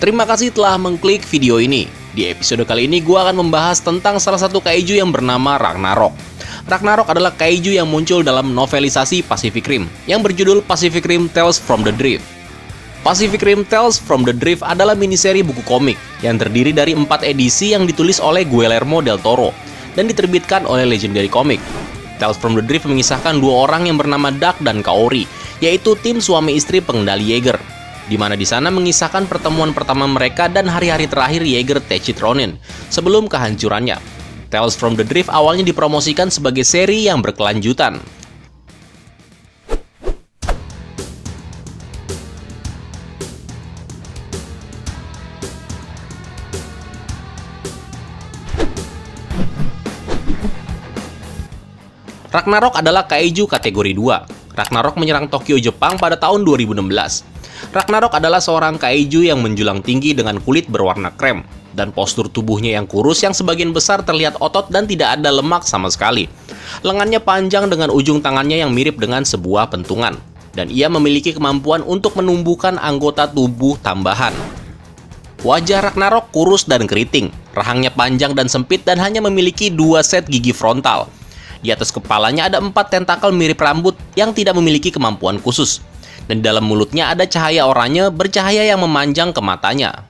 Terima kasih telah mengklik video ini. Di episode kali ini gue akan membahas tentang salah satu kaiju yang bernama Ragnarok. Ragnarok adalah kaiju yang muncul dalam novelisasi Pacific Rim yang berjudul Pacific Rim Tales from the Drift. Pacific Rim Tales from the Drift adalah miniseri buku komik yang terdiri dari 4 edisi yang ditulis oleh Guillermo del Toro dan diterbitkan oleh Legendary Comics. Tales from the Drift mengisahkan dua orang yang bernama Duck dan Kaori, yaitu tim suami istri pengendali Jaeger, di mana di sana mengisahkan pertemuan pertama mereka dan hari-hari terakhir Jaeger Techit Ronin sebelum kehancurannya. Tales from the Drift awalnya dipromosikan sebagai seri yang berkelanjutan. Ragnarok adalah kaiju kategori 2. Ragnarok menyerang Tokyo, Jepang pada tahun 2016. Ragnarok adalah seorang kaiju yang menjulang tinggi dengan kulit berwarna krem dan postur tubuhnya yang kurus yang sebagian besar terlihat otot dan tidak ada lemak sama sekali. Lengannya panjang dengan ujung tangannya yang mirip dengan sebuah pentungan, dan ia memiliki kemampuan untuk menumbuhkan anggota tubuh tambahan. Wajah Ragnarok kurus dan keriting, rahangnya panjang dan sempit dan hanya memiliki 2 set gigi frontal. Di atas kepalanya ada 4 tentakel mirip rambut yang tidak memiliki kemampuan khusus. Dan di dalam mulutnya ada cahaya oranye bercahaya yang memanjang ke matanya.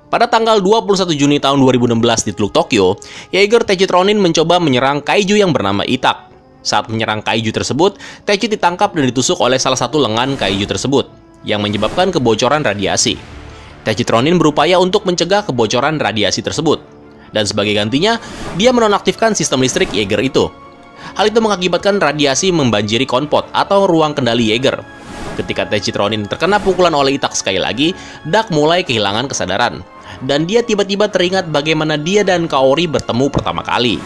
Pada tanggal 21 Juni tahun 2016 di Teluk Tokyo, Jaeger Techit Ronin mencoba menyerang kaiju yang bernama Itak. Saat menyerang kaiju tersebut, Techit ditangkap dan ditusuk oleh salah satu lengan kaiju tersebut, yang menyebabkan kebocoran radiasi. Techit Ronin berupaya untuk mencegah kebocoran radiasi tersebut, dan sebagai gantinya, dia menonaktifkan sistem listrik Jaeger itu. Hal itu mengakibatkan radiasi membanjiri konpot atau ruang kendali Jaeger. Ketika Techit Ronin terkena pukulan oleh Itak sekali lagi, Duck mulai kehilangan kesadaran, dan dia tiba-tiba teringat bagaimana dia dan Kaori bertemu pertama kali.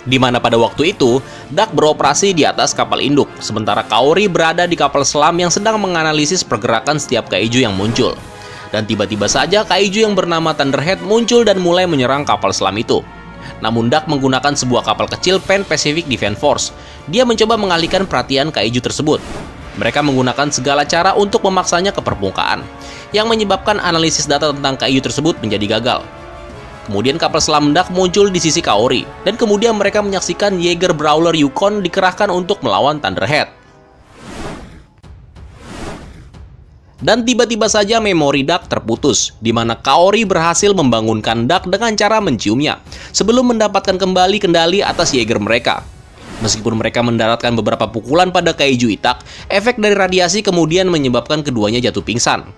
Di mana pada waktu itu, Duck beroperasi di atas kapal induk, sementara Kaori berada di kapal selam yang sedang menganalisis pergerakan setiap kaiju yang muncul. Dan tiba-tiba saja kaiju yang bernama Thunderhead muncul dan mulai menyerang kapal selam itu. Namun Duck menggunakan sebuah kapal kecil Pan Pacific Defense Force. Dia mencoba mengalihkan perhatian kaiju tersebut. Mereka menggunakan segala cara untuk memaksanya ke permukaan, yang menyebabkan analisis data tentang kaiju tersebut menjadi gagal. Kemudian kapal selam Duck muncul di sisi Kaori, dan kemudian mereka menyaksikan Jaeger Brawler Yukon dikerahkan untuk melawan Thunderhead. Dan tiba-tiba saja memori Duck terputus, di mana Kaori berhasil membangunkan Duck dengan cara menciumnya, sebelum mendapatkan kembali kendali atas Jaeger mereka. Meskipun mereka mendaratkan beberapa pukulan pada kaiju Itak, efek dari radiasi kemudian menyebabkan keduanya jatuh pingsan.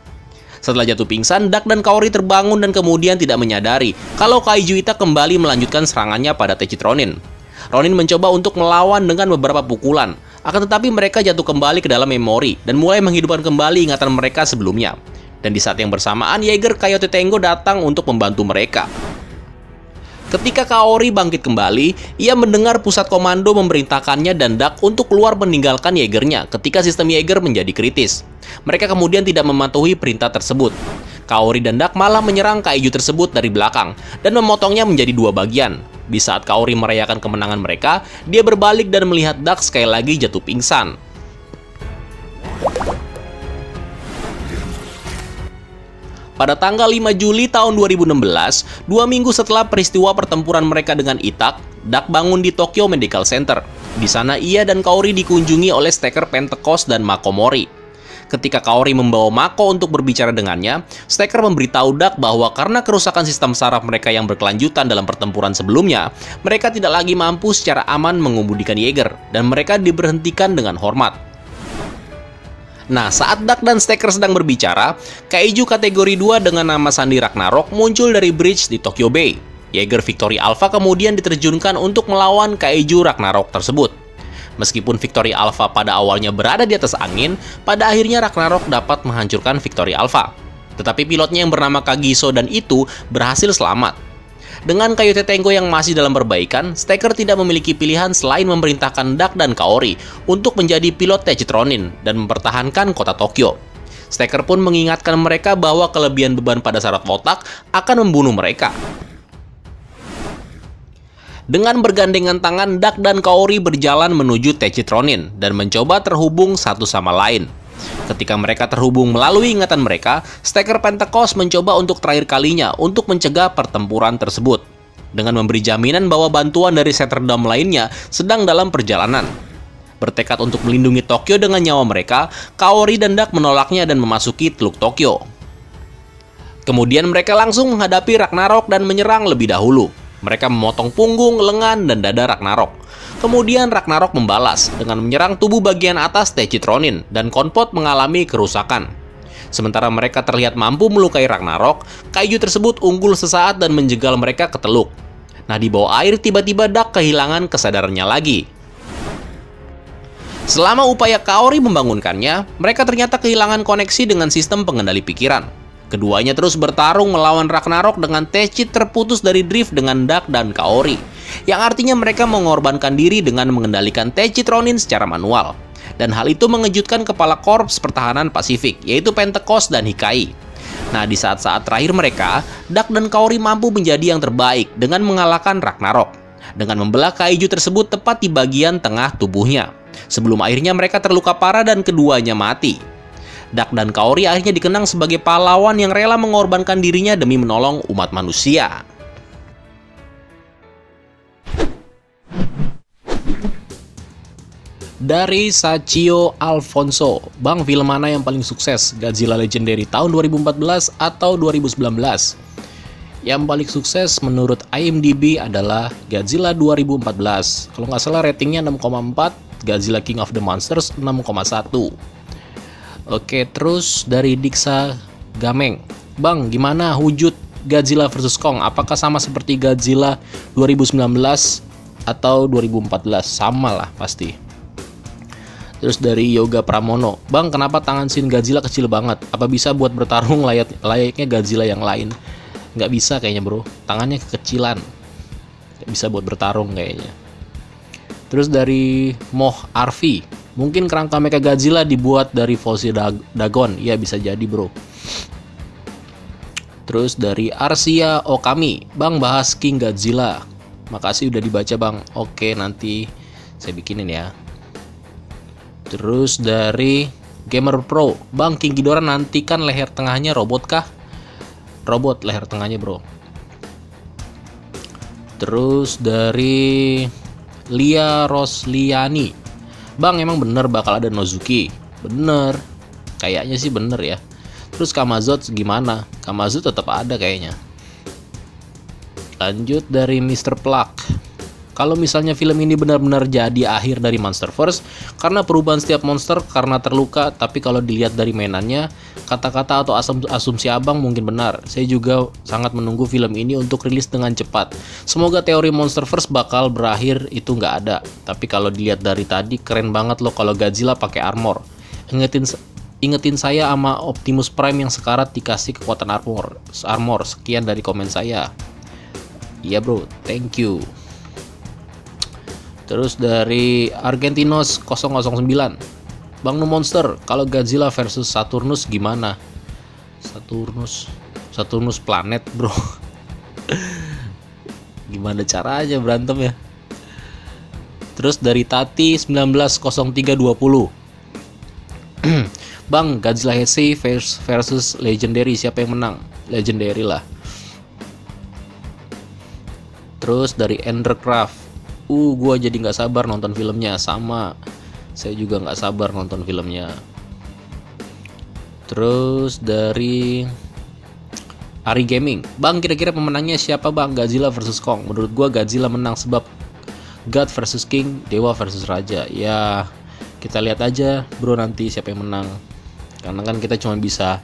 Setelah jatuh pingsan, Duck dan Kaori terbangun dan kemudian tidak menyadari kalau kaiju Itak kembali melanjutkan serangannya pada Techit Ronin. Ronin mencoba untuk melawan dengan beberapa pukulan, akan tetapi mereka jatuh kembali ke dalam memori dan mulai menghidupkan kembali ingatan mereka sebelumnya. Dan di saat yang bersamaan, Jaeger Coyote Tango datang untuk membantu mereka. Ketika Kaori bangkit kembali, ia mendengar pusat komando memerintahkannya dan Duck untuk keluar meninggalkan Jaegernya ketika sistem Jaeger menjadi kritis. Mereka kemudian tidak mematuhi perintah tersebut. Kaori dan Duck malah menyerang kaiju tersebut dari belakang dan memotongnya menjadi 2 bagian. Di saat Kaori merayakan kemenangan mereka, dia berbalik dan melihat Duck sekali lagi jatuh pingsan. Pada tanggal 5 Juli tahun 2016, 2 minggu setelah peristiwa pertempuran mereka dengan Itak, Duck bangun di Tokyo Medical Center. Di sana ia dan Kaori dikunjungi oleh Stacker Pentecost dan Mako Mori. Ketika Kaori membawa Mako untuk berbicara dengannya, Stacker memberitahu Duck bahwa karena kerusakan sistem saraf mereka yang berkelanjutan dalam pertempuran sebelumnya, mereka tidak lagi mampu secara aman mengemudikan Jaeger, dan mereka diberhentikan dengan hormat. Nah, saat Duck dan Stacker sedang berbicara, kaiju kategori 2 dengan nama sandi Ragnarok muncul dari bridge di Tokyo Bay. Jaeger Victory Alpha kemudian diterjunkan untuk melawan kaiju Ragnarok tersebut. Meskipun Victory Alpha pada awalnya berada di atas angin, pada akhirnya Ragnarok dapat menghancurkan Victory Alpha. Tetapi pilotnya yang bernama Kagiso dan itu berhasil selamat. Dengan Coyote Tango yang masih dalam perbaikan, Stacker tidak memiliki pilihan selain memerintahkan Duck dan Kaori untuk menjadi pilot Techit Ronin dan mempertahankan kota Tokyo. Stacker pun mengingatkan mereka bahwa kelebihan beban pada syarat otak akan membunuh mereka. Dengan bergandengan tangan, Dak dan Kaori berjalan menuju Teichitronin dan mencoba terhubung satu sama lain. Ketika mereka terhubung melalui ingatan mereka, Stacker Pentecost mencoba untuk terakhir kalinya untuk mencegah pertempuran tersebut, dengan memberi jaminan bahwa bantuan dari Ceterdome lainnya sedang dalam perjalanan. Bertekad untuk melindungi Tokyo dengan nyawa mereka, Kaori dan Dak menolaknya dan memasuki Teluk Tokyo. Kemudian mereka langsung menghadapi Ragnarok dan menyerang lebih dahulu. Mereka memotong punggung, lengan, dan dada Ragnarok. Kemudian Ragnarok membalas dengan menyerang tubuh bagian atas Teichitronin dan Konpot mengalami kerusakan. Sementara mereka terlihat mampu melukai Ragnarok, kaiju tersebut unggul sesaat dan menjegal mereka ke teluk. Nah, di bawah air tiba-tiba Dak kehilangan kesadarannya lagi. Selama upaya Kaori membangunkannya, mereka ternyata kehilangan koneksi dengan sistem pengendali pikiran. Keduanya terus bertarung melawan Ragnarok dengan Teichi terputus dari drift dengan Dak dan Kaori, yang artinya mereka mengorbankan diri dengan mengendalikan Teichitronin secara manual. Dan hal itu mengejutkan kepala Korps Pertahanan Pasifik, yaitu Pentecost dan Hikai. Nah, di saat-saat terakhir mereka, Dak dan Kaori mampu menjadi yang terbaik dengan mengalahkan Ragnarok, dengan membelah kaiju tersebut tepat di bagian tengah tubuhnya. Sebelum akhirnya mereka terluka parah dan keduanya mati. Dak dan Kaori akhirnya dikenang sebagai pahlawan yang rela mengorbankan dirinya demi menolong umat manusia. Dari Sachio Alfonso, Bang, film mana yang paling sukses? Godzilla Legendary tahun 2014 atau 2019? Yang paling sukses menurut IMDb adalah Godzilla 2014. Kalau nggak salah ratingnya 6,4, Godzilla King of the Monsters 6,1. Oke, terus dari Diksa Gameng, Bang, gimana wujud Godzilla vs Kong? Apakah sama seperti Godzilla 2019 atau 2014? Sama lah pasti. Terus dari Yoga Pramono, Bang, kenapa tangan Shin Godzilla kecil banget? Apa bisa buat bertarung layaknya Godzilla yang lain? Nggak bisa kayaknya, bro. Tangannya kekecilan. Nggak bisa buat bertarung kayaknya. Terus dari Moh Arfi, mungkin kerangka Mechagodzilla dibuat dari fosil Dagon. Iya, bisa jadi, bro. Terus dari Arsia Okami, Bang, bahas King Godzilla. Makasih udah dibaca, Bang. Oke, nanti saya bikinin ya. Terus dari Gamer Pro, Bang, King Ghidorah nantikan leher tengahnya robot kah? Robot leher tengahnya, bro. Terus dari Lia Rosliani, Bang, emang bener bakal ada Nozuki? Bener, kayaknya sih bener ya. Terus Kamazot gimana? Kamazot tetap ada kayaknya. Lanjut dari Mr. Plak, kalau misalnya film ini benar-benar jadi akhir dari Monsterverse karena perubahan setiap monster karena terluka, tapi kalau dilihat dari mainannya, kata-kata atau asumsi abang mungkin benar. Saya juga sangat menunggu film ini untuk rilis dengan cepat. Semoga teori Monsterverse bakal berakhir itu nggak ada. Tapi kalau dilihat dari tadi, keren banget loh kalau Godzilla pakai armor. Ingetin saya sama Optimus Prime yang sekarat dikasih kekuatan armor. Sekian dari komen saya. Iya, bro, thank you. Terus dari Argentinos 009, Bang No Monster, kalau Godzilla versus Saturnus gimana? Saturnus planet, bro. Gimana caranya berantem ya? Terus dari Tati 190320, Bang, Godzilla Heisei versus Legendary, siapa yang menang? Legendary lah. Terus dari Endercraft, gua jadi nggak sabar nonton filmnya. Sama, saya juga nggak sabar nonton filmnya. Terus dari Ari Gaming, Bang, kira-kira pemenangnya siapa, Bang? Godzilla versus Kong. Menurut gua Godzilla menang sebab God versus King, Dewa versus Raja. Ya, kita lihat aja, bro, nanti siapa yang menang. Karena kan kita cuma bisa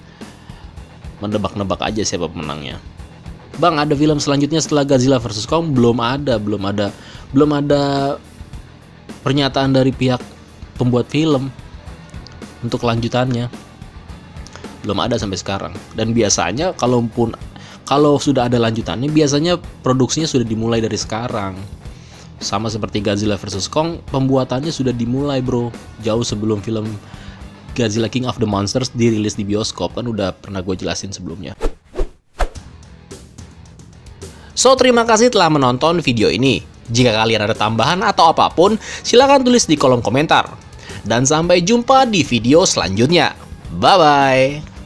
mendebak-nebak aja siapa pemenangnya. Bang, ada film selanjutnya setelah Godzilla vs Kong? Belum ada pernyataan dari pihak pembuat film untuk lanjutannya. Belum ada sampai sekarang. Dan biasanya kalau sudah ada lanjutannya, biasanya produksinya sudah dimulai dari sekarang. Sama seperti Godzilla vs Kong, pembuatannya sudah dimulai, bro, jauh sebelum film Godzilla King of the Monsters dirilis di bioskop, kan udah pernah gue jelasin sebelumnya. So, terima kasih telah menonton video ini. Jika kalian ada tambahan atau apapun, silahkan tulis di kolom komentar. Dan sampai jumpa di video selanjutnya. Bye-bye!